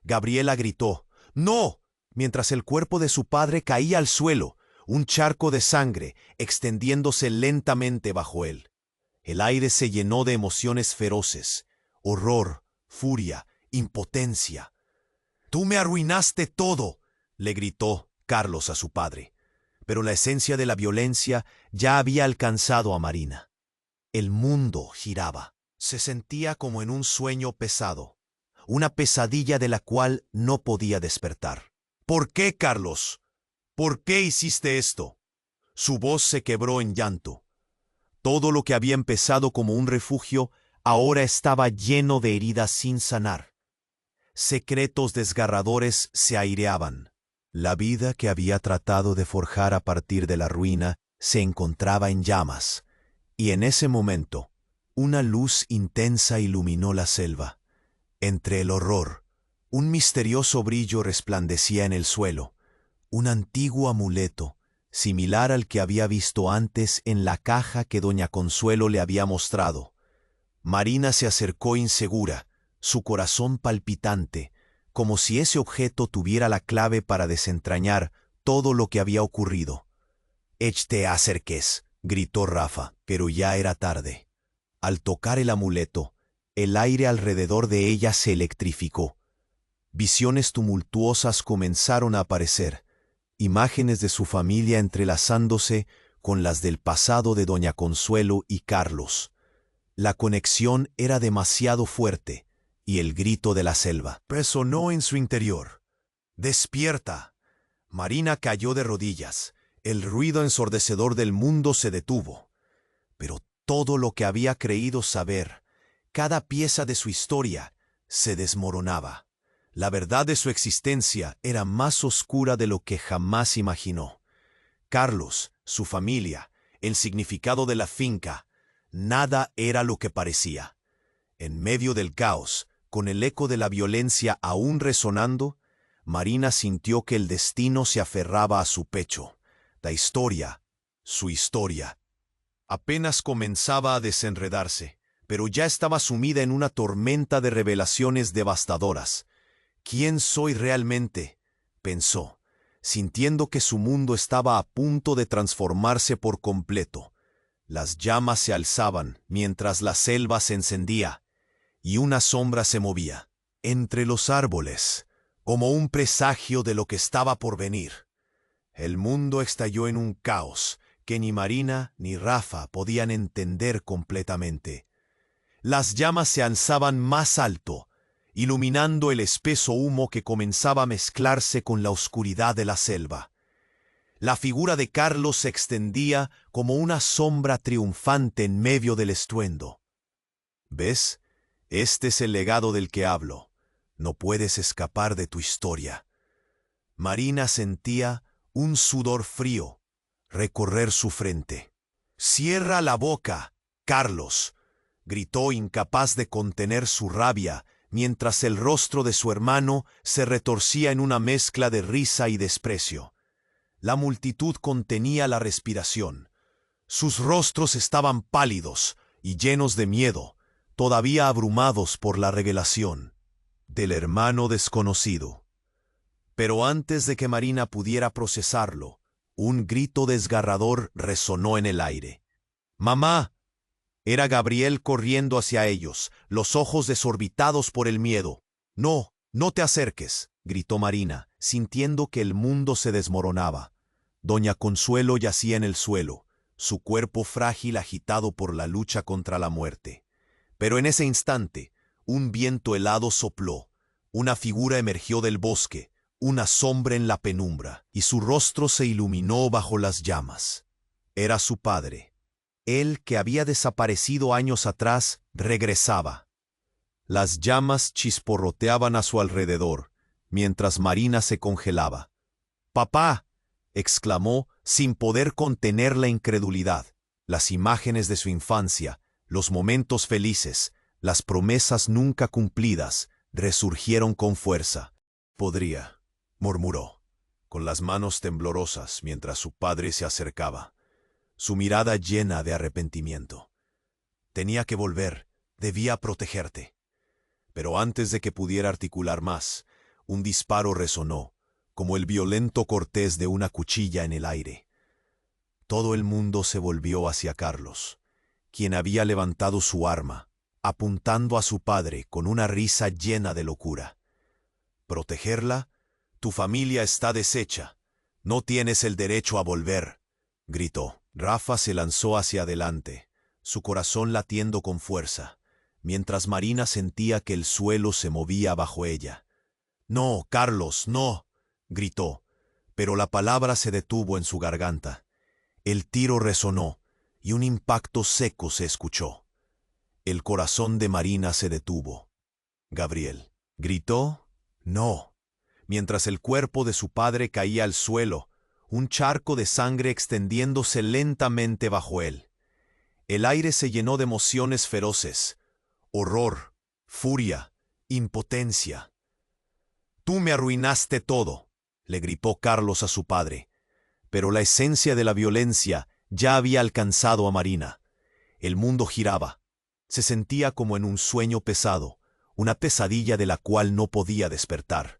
Gabriela gritó, «¡No!», mientras el cuerpo de su padre caía al suelo, un charco de sangre extendiéndose lentamente bajo él. El aire se llenó de emociones feroces, horror, furia, impotencia. «¡Tú me arruinaste todo!», le gritó Carlos a su padre. Pero la esencia de la violencia ya había alcanzado a Marina. El mundo giraba. Se sentía como en un sueño pesado, una pesadilla de la cual no podía despertar. «¿Por qué, Carlos? ¿Por qué hiciste esto?». Su voz se quebró en llanto. Todo lo que había empezado como un refugio ahora estaba lleno de heridas sin sanar. Secretos desgarradores se aireaban. La vida que había tratado de forjar a partir de la ruina se encontraba en llamas, y en ese momento, una luz intensa iluminó la selva. Entre el horror, un misterioso brillo resplandecía en el suelo, un antiguo amuleto, similar al que había visto antes en la caja que doña Consuelo le había mostrado. Marina se acercó insegura, su corazón palpitante, como si ese objeto tuviera la clave para desentrañar todo lo que había ocurrido. «¡Ech te acerques!», gritó Rafa, pero ya era tarde. Al tocar el amuleto, el aire alrededor de ella se electrificó. Visiones tumultuosas comenzaron a aparecer, imágenes de su familia entrelazándose con las del pasado de doña Consuelo y Carlos. La conexión era demasiado fuerte, y el grito de la selva resonó en su interior. «¡Despierta!». Marina cayó de rodillas. El ruido ensordecedor del mundo se detuvo. Pero todo lo que había creído saber, cada pieza de su historia, se desmoronaba. La verdad de su existencia era más oscura de lo que jamás imaginó. Carlos, su familia, el significado de la finca, nada era lo que parecía. En medio del caos, con el eco de la violencia aún resonando, Marina sintió que el destino se aferraba a su pecho. La historia Su historia apenas comenzaba a desenredarse, pero ya estaba sumida en una tormenta de revelaciones devastadoras. ¿Quién soy realmente?, pensó, sintiendo que su mundo estaba a punto de transformarse por completo. Las llamas se alzaban mientras la selva se encendía, y una sombra se movía entre los árboles, como un presagio de lo que estaba por venir. El mundo estalló en un caos que ni Marina ni Rafa podían entender completamente. Las llamas se alzaban más alto, iluminando el espeso humo que comenzaba a mezclarse con la oscuridad de la selva. La figura de Carlos se extendía como una sombra triunfante en medio del estruendo. ¿Ves? Este es el legado del que hablo. No puedes escapar de tu historia. Marina sentía un sudor frío recorrer su frente. «Cierra la boca, Carlos», gritó, incapaz de contener su rabia, mientras el rostro de su hermano se retorcía en una mezcla de risa y desprecio. La multitud contenía la respiración. Sus rostros estaban pálidos y llenos de miedo, todavía abrumados por la revelación del hermano desconocido. Pero antes de que Marina pudiera procesarlo, un grito desgarrador resonó en el aire. «¡Mamá!». Era Gabriel corriendo hacia ellos, los ojos desorbitados por el miedo. «No, no te acerques», gritó Marina, sintiendo que el mundo se desmoronaba. Doña Consuelo yacía en el suelo, su cuerpo frágil agitado por la lucha contra la muerte. Pero en ese instante, un viento helado sopló, una figura emergió del bosque, una sombra en la penumbra, y su rostro se iluminó bajo las llamas. Era su padre. Él, que había desaparecido años atrás, regresaba. Las llamas chisporroteaban a su alrededor, mientras Marina se congelaba. «¡Papá!», exclamó, sin poder contener la incredulidad. Las imágenes de su infancia, los momentos felices, las promesas nunca cumplidas, resurgieron con fuerza. «Podría», murmuró, con las manos temblorosas mientras su padre se acercaba, su mirada llena de arrepentimiento. «Tenía que volver, debía protegerte». Pero antes de que pudiera articular más, un disparo resonó, como el violento cortés de una cuchilla en el aire. Todo el mundo se volvió hacia Carlos, quien había levantado su arma, apuntando a su padre con una risa llena de locura. «¿Protegerla? Tu familia está deshecha. No tienes el derecho a volver», gritó. Rafa se lanzó hacia adelante, su corazón latiendo con fuerza, mientras Marina sentía que el suelo se movía bajo ella. «No, Carlos, no», gritó, pero la palabra se detuvo en su garganta. El tiro resonó y un impacto seco se escuchó. El corazón de Marina se detuvo. «Gabriel», gritó. «No». Mientras el cuerpo de su padre caía al suelo, un charco de sangre extendiéndose lentamente bajo él. El aire se llenó de emociones feroces, horror, furia, impotencia. «Tú me arruinaste todo», le gritó Carlos a su padre. Pero la esencia de la violencia ya había alcanzado a Marina. El mundo giraba. Se sentía como en un sueño pesado, una pesadilla de la cual no podía despertar.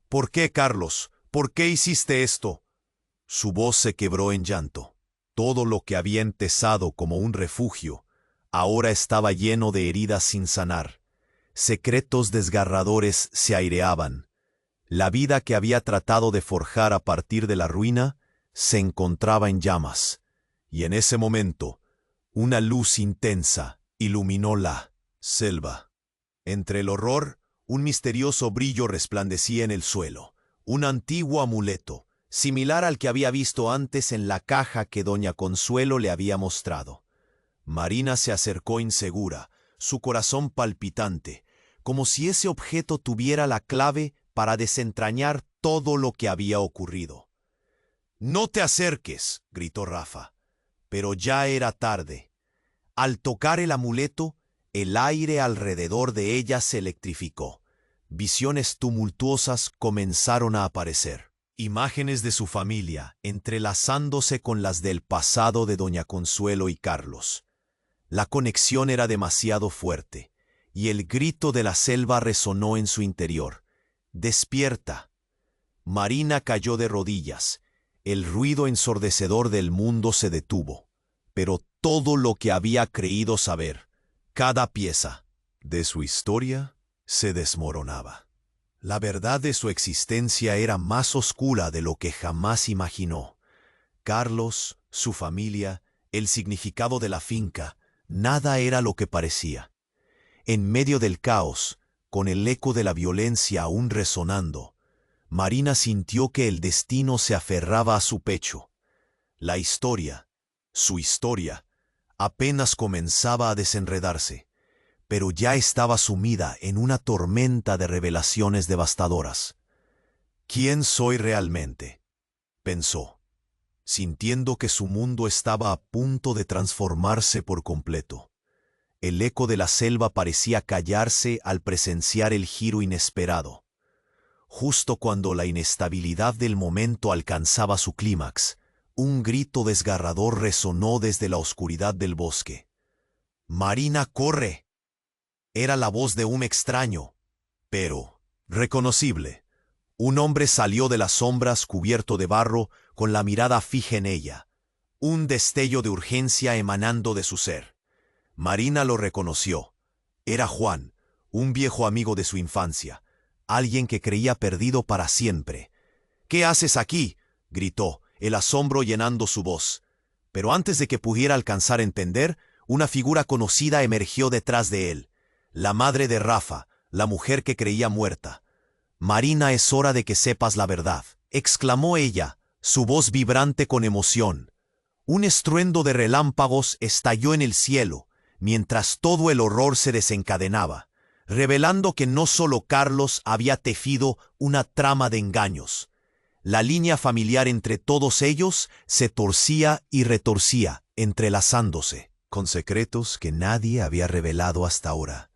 «¿Por qué, Carlos? ¿Por qué hiciste esto?». Su voz se quebró en llanto. Todo lo que había empezado como un refugio, ahora estaba lleno de heridas sin sanar. Secretos desgarradores se aireaban. La vida que había tratado de forjar a partir de la ruina se encontraba en llamas. Y en ese momento, una luz intensa iluminó la selva. Entre el horror, un misterioso brillo resplandecía en el suelo, un antiguo amuleto, similar al que había visto antes en la caja que doña Consuelo le había mostrado. Marina se acercó insegura, su corazón palpitante, como si ese objeto tuviera la clave para desentrañar todo lo que había ocurrido. «No te acerques», gritó Rafa, pero ya era tarde. Al tocar el amuleto, el aire alrededor de ella se electrificó. Visiones tumultuosas comenzaron a aparecer. Imágenes de su familia, entrelazándose con las del pasado de doña Consuelo y Carlos. La conexión era demasiado fuerte, y el grito de la selva resonó en su interior. ¡Despierta! Marina cayó de rodillas. El ruido ensordecedor del mundo se detuvo, pero todo lo que había creído saber, cada pieza de su historia, se desmoronaba. La verdad de su existencia era más oscura de lo que jamás imaginó. Carlos, su familia, el significado de la finca, nada era lo que parecía. En medio del caos, con el eco de la violencia aún resonando, Marina sintió que el destino se aferraba a su pecho. La historia, su historia, apenas comenzaba a desenredarse, pero ya estaba sumida en una tormenta de revelaciones devastadoras. ¿Quién soy realmente?, pensó, sintiendo que su mundo estaba a punto de transformarse por completo. El eco de la selva parecía callarse al presenciar el giro inesperado. Justo cuando la inestabilidad del momento alcanzaba su clímax, un grito desgarrador resonó desde la oscuridad del bosque. «¡Marina, corre!». Era la voz de un extraño, pero reconocible. Un hombre salió de las sombras cubierto de barro, con la mirada fija en ella, un destello de urgencia emanando de su ser. Marina lo reconoció. Era Juan, un viejo amigo de su infancia, alguien que creía perdido para siempre. «¿Qué haces aquí?», gritó, el asombro llenando su voz. Pero antes de que pudiera alcanzar a entender, una figura conocida emergió detrás de él. La madre de Rafa, la mujer que creía muerta. «Marina, es hora de que sepas la verdad», exclamó ella, su voz vibrante con emoción. Un estruendo de relámpagos estalló en el cielo, mientras todo el horror se desencadenaba, revelando que no solo Carlos había tejido una trama de engaños. La línea familiar entre todos ellos se torcía y retorcía, entrelazándose, con secretos que nadie había revelado hasta ahora.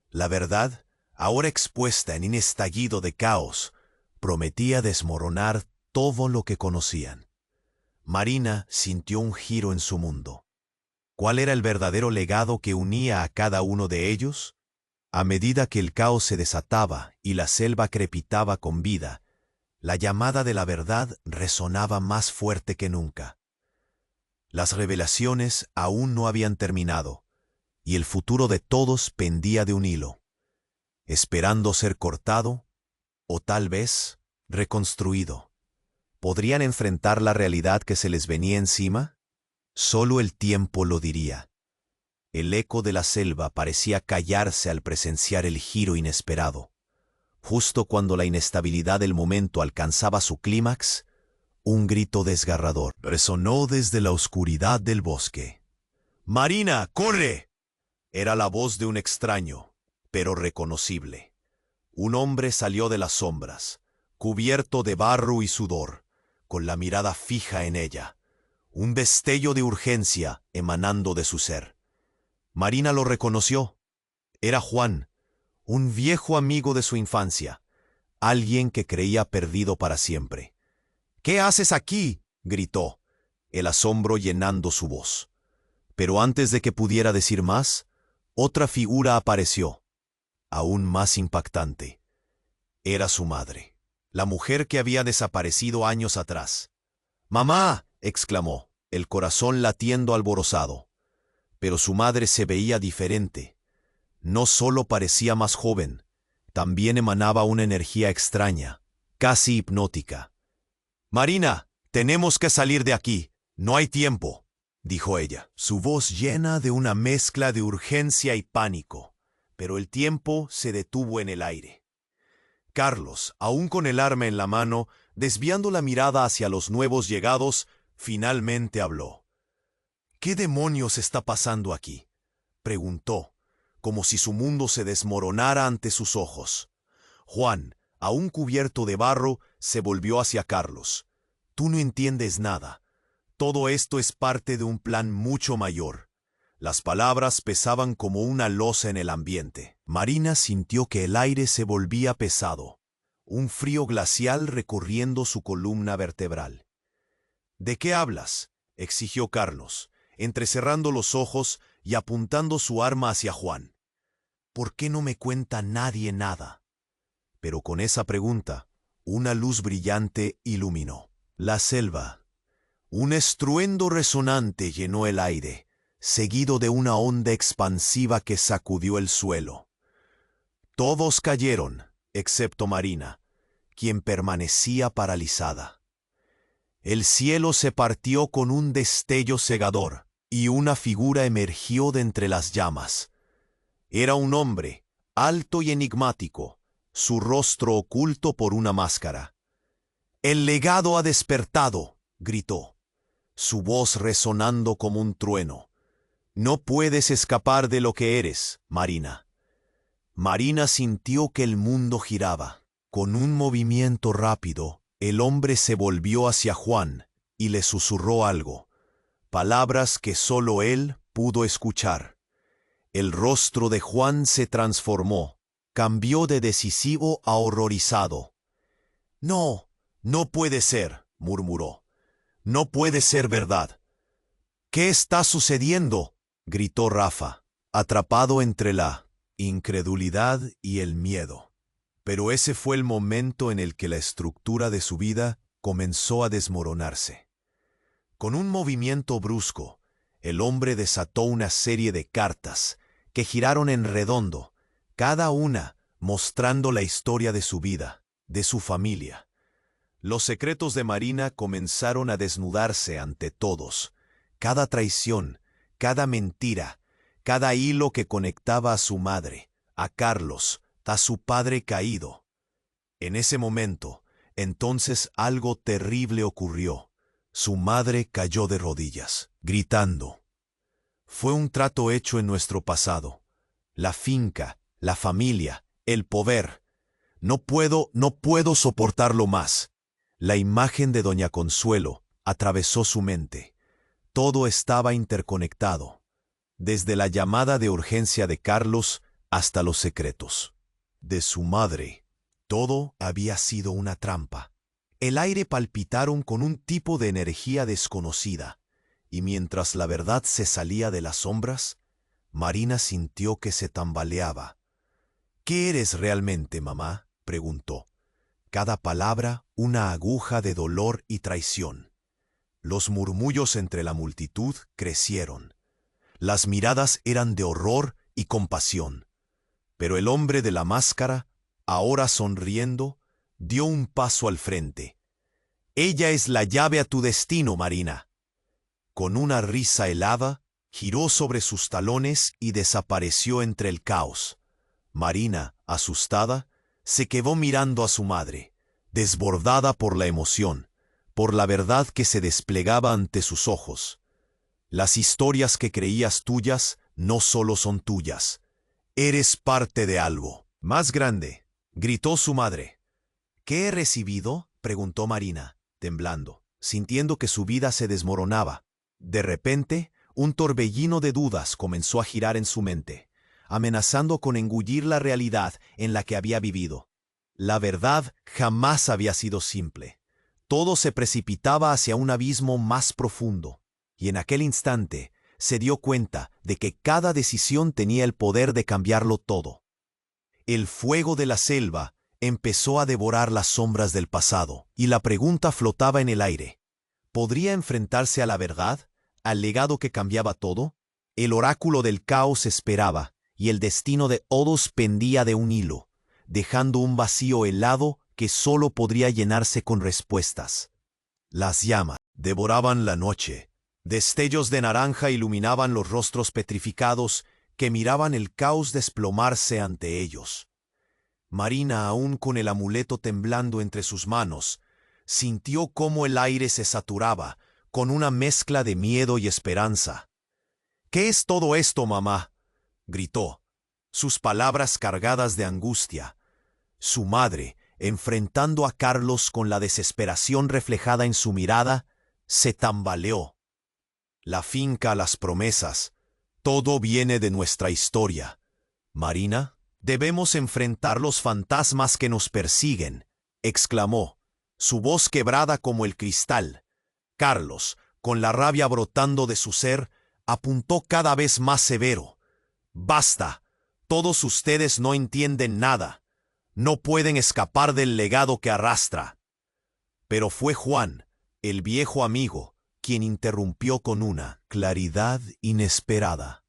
La verdad, ahora expuesta en un estallido de caos, prometía desmoronar todo lo que conocían. Marina sintió un giro en su mundo. ¿Cuál era el verdadero legado que unía a cada uno de ellos? A medida que el caos se desataba y la selva crepitaba con vida, la llamada de la verdad resonaba más fuerte que nunca. Las revelaciones aún no habían terminado, y el futuro de todos pendía de un hilo, esperando ser cortado, o tal vez reconstruido. ¿Podrían enfrentar la realidad que se les venía encima? Solo el tiempo lo diría. El eco de la selva parecía callarse al presenciar el giro inesperado. Justo cuando la inestabilidad del momento alcanzaba su clímax, un grito desgarrador resonó desde la oscuridad del bosque. «¡Marina, corre!». Era la voz de un extraño, pero reconocible. Un hombre salió de las sombras, cubierto de barro y sudor, con la mirada fija en ella, un destello de urgencia emanando de su ser. Marina lo reconoció. Era Juan, un viejo amigo de su infancia, alguien que creía perdido para siempre. «¿Qué haces aquí?», gritó, el asombro llenando su voz. Pero antes de que pudiera decir más, otra figura apareció, aún más impactante. Era su madre, la mujer que había desaparecido años atrás. «¡Mamá!», exclamó, el corazón latiendo alborozado. Pero su madre se veía diferente. No solo parecía más joven, también emanaba una energía extraña, casi hipnótica. «Marina, tenemos que salir de aquí, no hay tiempo», dijo ella, su voz llena de una mezcla de urgencia y pánico, pero el tiempo se detuvo en el aire. Carlos, aún con el arma en la mano, desviando la mirada hacia los nuevos llegados, finalmente habló. «¿Qué demonios está pasando aquí?», preguntó, como si su mundo se desmoronara ante sus ojos. Juan, aún cubierto de barro, se volvió hacia Carlos. «Tú no entiendes nada. Todo esto es parte de un plan mucho mayor». Las palabras pesaban como una losa en el ambiente. Marina sintió que el aire se volvía pesado. un frío glacial recorriendo su columna vertebral. ¿De qué hablas?, exigió Carlos, entrecerrando los ojos y apuntando su arma hacia Juan. ¿Por qué no me cuenta nadie nada? Pero con esa pregunta, una luz brillante iluminó la selva. Un estruendo resonante llenó el aire, seguido de una onda expansiva que sacudió el suelo. Todos cayeron, excepto Marina, quien permanecía paralizada. El cielo se partió con un destello cegador, y una figura emergió de entre las llamas. Era un hombre, alto y enigmático, su rostro oculto por una máscara. «El legado ha despertado», gritó, su voz resonando como un trueno. «No puedes escapar de lo que eres, Marina». Marina sintió que el mundo giraba. Con un movimiento rápido, el hombre se volvió hacia Juan y le susurró algo, palabras que solo él pudo escuchar. El rostro de Juan se transformó, cambió de decisivo a horrorizado. «No, no puede ser», murmuró. «No puede ser verdad». «¿Qué está sucediendo?», gritó Rafa, atrapado entre la incredulidad y el miedo. Pero ese fue el momento en el que la estructura de su vida comenzó a desmoronarse. Con un movimiento brusco, el hombre desató una serie de cartas que giraron en redondo, cada una mostrando la historia de su vida, de su familia. Los secretos de Marina comenzaron a desnudarse ante todos. Cada traición, cada mentira, cada hilo que conectaba a su madre, a Carlos, a su padre caído. En ese momento, entonces algo terrible ocurrió. Su madre cayó de rodillas, gritando. Fue un trato hecho en nuestro pasado. La finca, la familia, el poder. No puedo soportarlo más. La imagen de doña Consuelo atravesó su mente. Todo estaba interconectado, desde la llamada de urgencia de Carlos hasta los secretos de su madre. Todo había sido una trampa. El aire palpitaron con un tipo de energía desconocida, y mientras la verdad se salía de las sombras, Marina sintió que se tambaleaba. «¿Qué eres realmente, mamá?», preguntó. Cada palabra una aguja de dolor y traición. Los murmullos entre la multitud crecieron. Las miradas eran de horror y compasión. Pero el hombre de la máscara, ahora sonriendo, dio un paso al frente. «Ella es la llave a tu destino, Marina». Con una risa helada, giró sobre sus talones y desapareció entre el caos. Marina, asustada, se quedó mirando a su madre, desbordada por la emoción, por la verdad que se desplegaba ante sus ojos. Las historias que creías tuyas no solo son tuyas. Eres parte de algo más grande, gritó su madre. ¿Qué he recibido?, preguntó Marina, temblando, sintiendo que su vida se desmoronaba. De repente, un torbellino de dudas comenzó a girar en su mente, amenazando con engullir la realidad en la que había vivido. La verdad jamás había sido simple. Todo se precipitaba hacia un abismo más profundo, y en aquel instante se dio cuenta de que cada decisión tenía el poder de cambiarlo todo. El fuego de la selva empezó a devorar las sombras del pasado, y la pregunta flotaba en el aire. ¿Podría enfrentarse a la verdad, al legado que cambiaba todo? El oráculo del caos esperaba, y el destino de todos pendía de un hilo, dejando un vacío helado que solo podría llenarse con respuestas. Las llamas devoraban la noche. Destellos de naranja iluminaban los rostros petrificados que miraban el caos desplomarse ante ellos. Marina, aún con el amuleto temblando entre sus manos, sintió cómo el aire se saturaba con una mezcla de miedo y esperanza. «¿Qué es todo esto, mamá?», gritó, sus palabras cargadas de angustia. Su madre, enfrentando a Carlos con la desesperación reflejada en su mirada, se tambaleó. La finca, las promesas, todo viene de nuestra historia. Marina, debemos enfrentar los fantasmas que nos persiguen, exclamó, su voz quebrada como el cristal. Carlos, con la rabia brotando de su ser, apuntó cada vez más severo. «Basta, todos ustedes no entienden nada. No pueden escapar del legado que arrastra». Pero fue Juan, el viejo amigo, quien interrumpió con una claridad inesperada.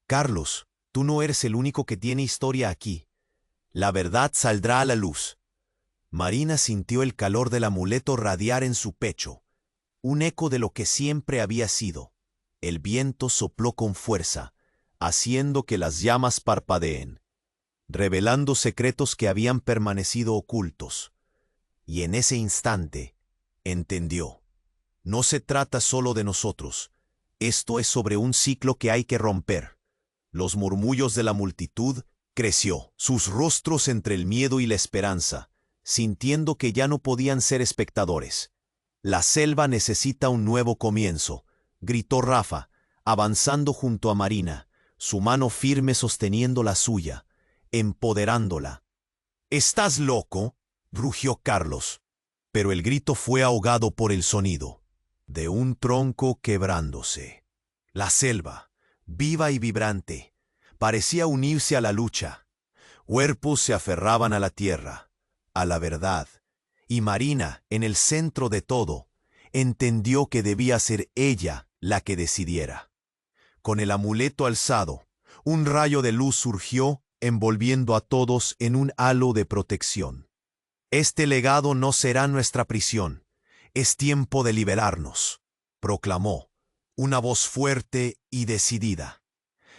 «Carlos, tú no eres el único que tiene historia aquí. La verdad saldrá a la luz». Marina sintió el calor del amuleto radiar en su pecho, un eco de lo que siempre había sido. El viento sopló con fuerza, haciendo que las llamas parpadeen, revelando secretos que habían permanecido ocultos. Y en ese instante, entendió. No se trata solo de nosotros. Esto es sobre un ciclo que hay que romper. Los murmullos de la multitud creció, sus rostros entre el miedo y la esperanza, sintiendo que ya no podían ser espectadores. «La selva necesita un nuevo comienzo», gritó Rafa, avanzando junto a Marina, su mano firme sosteniendo la suya, empoderándola. «¿Estás loco?», rugió Carlos. Pero el grito fue ahogado por el sonido de un tronco quebrándose. La selva, viva y vibrante, parecía unirse a la lucha. Cuerpos se aferraban a la tierra, a la verdad, y Marina, en el centro de todo, entendió que debía ser ella la que decidiera. Con el amuleto alzado, un rayo de luz surgió, envolviendo a todos en un halo de protección. «Este legado no será nuestra prisión. Es tiempo de liberarnos», proclamó, una voz fuerte y decidida.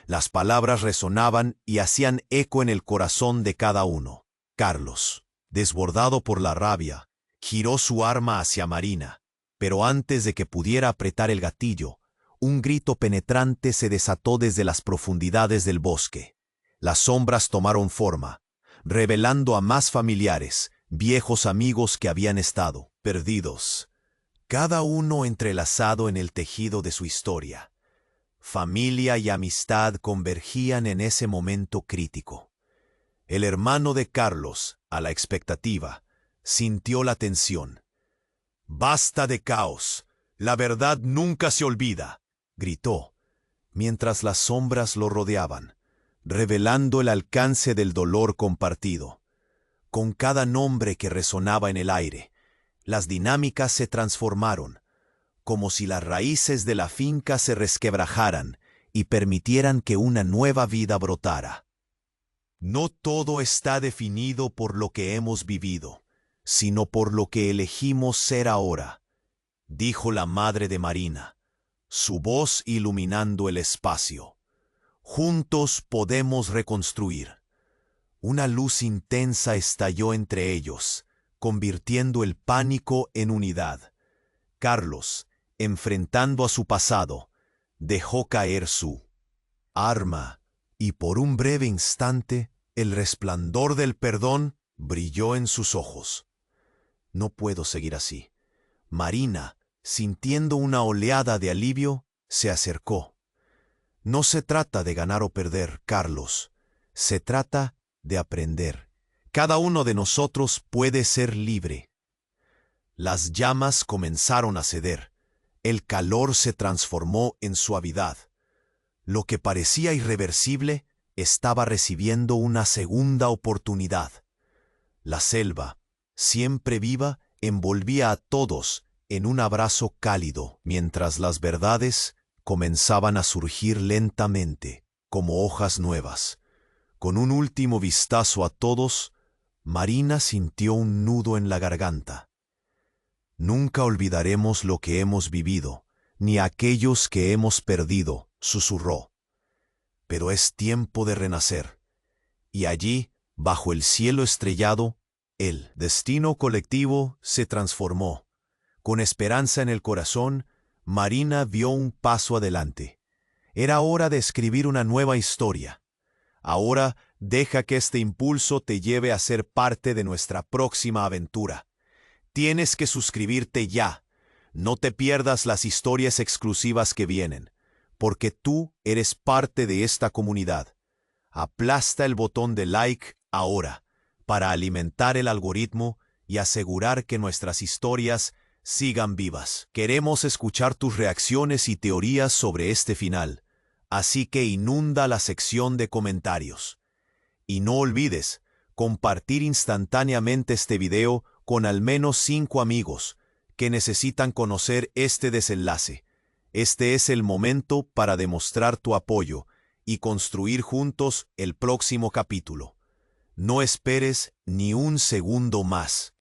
Las palabras resonaban y hacían eco en el corazón de cada uno. Carlos, desbordado por la rabia, giró su arma hacia Marina, pero antes de que pudiera apretar el gatillo, un grito penetrante se desató desde las profundidades del bosque. Las sombras tomaron forma, revelando a más familiares, viejos amigos que habían estado perdidos, cada uno entrelazado en el tejido de su historia. Familia y amistad convergían en ese momento crítico. El hermano de Carlos, a la expectativa, sintió la tensión. «Basta de caos, la verdad nunca se olvida», gritó, mientras las sombras lo rodeaban, revelando el alcance del dolor compartido. Con cada nombre que resonaba en el aire, las dinámicas se transformaron, como si las raíces de la finca se resquebrajaran y permitieran que una nueva vida brotara. «No todo está definido por lo que hemos vivido, sino por lo que elegimos ser ahora», dijo la madre de Marina, su voz iluminando el espacio. «Juntos podemos reconstruir». Una luz intensa estalló entre ellos, convirtiendo el pánico en unidad. Carlos, enfrentando a su pasado, dejó caer su arma, y por un breve instante, el resplandor del perdón brilló en sus ojos. «No puedo seguir así». Marina, sintiendo una oleada de alivio, se acercó. «No se trata de ganar o perder, Carlos. Se trata de aprender. Cada uno de nosotros puede ser libre». Las llamas comenzaron a ceder. El calor se transformó en suavidad. Lo que parecía irreversible estaba recibiendo una segunda oportunidad. La selva, siempre viva, envolvía a todos en un abrazo cálido, mientras las verdades comenzaban a surgir lentamente, como hojas nuevas. Con un último vistazo a todos, Marina sintió un nudo en la garganta. «Nunca olvidaremos lo que hemos vivido, ni a aquellos que hemos perdido», susurró. «Pero es tiempo de renacer». Y allí, bajo el cielo estrellado, el destino colectivo se transformó. Con esperanza en el corazón, Marina vio un paso adelante. Era hora de escribir una nueva historia. Ahora deja que este impulso te lleve a ser parte de nuestra próxima aventura. Tienes que suscribirte ya. No te pierdas las historias exclusivas que vienen, porque tú eres parte de esta comunidad. Aplasta el botón de like ahora para alimentar el algoritmo y asegurar que nuestras historias sigan vivas. Queremos escuchar tus reacciones y teorías sobre este final, así que inunda la sección de comentarios. Y no olvides compartir instantáneamente este video con al menos 5 amigos que necesitan conocer este desenlace. Este es el momento para demostrar tu apoyo y construir juntos el próximo capítulo. No esperes ni un segundo más.